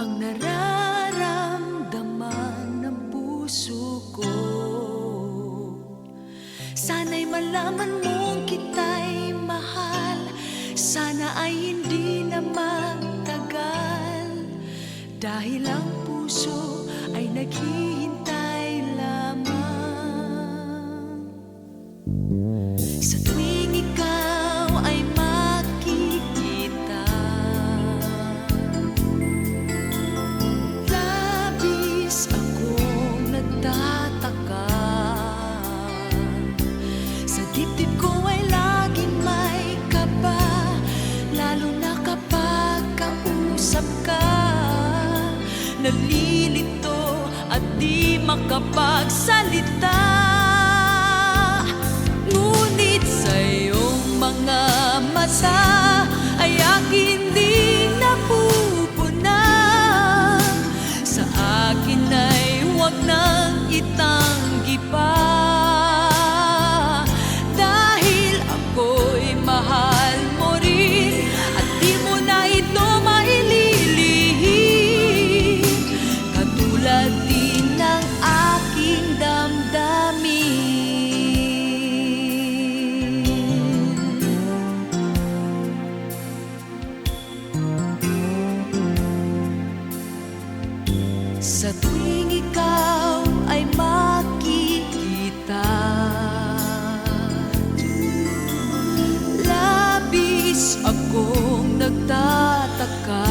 ang nararamdaman ng puso ko. Sana'y malaman mong kita'y mahal, sana ay hindi na magtagal, dahil ang puso ay naghihintay lamang. Sa tuwing ikaw ay makikita, labis akong nagtataka. Sa dibdib ko ay laging may kaba, lalo na kapag kausap ka. Nalilito at di makapagsalita, ngunit sa iyong mga mata ay aking di napupuna. Sa akin ay huwag nang itanggi pa, dahil ako'y mahal mo rin at di mo na ito maililihim, katulad din ng aking damdamin. Sa tuwing ikaw ay makikita, labis akong nagtataka.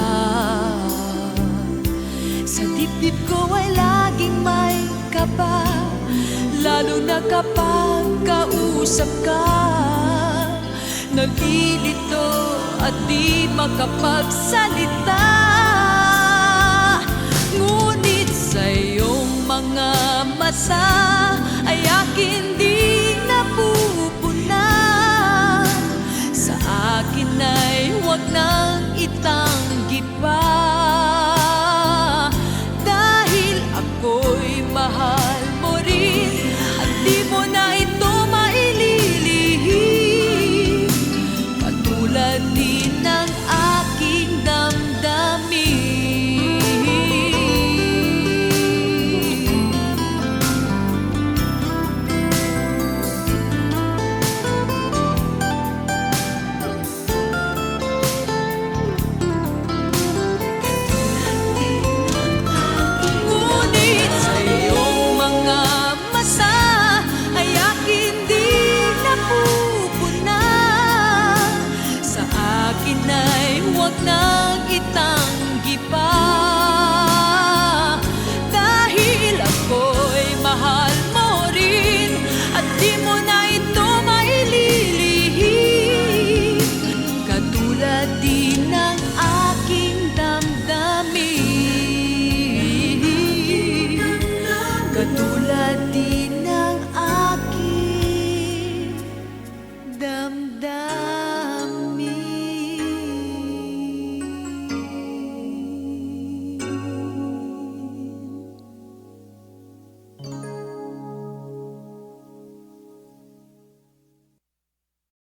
Sa dibdib ko ay laging may kaba, lalo na kapag kausap ka. Nalilito at di makapagsalita,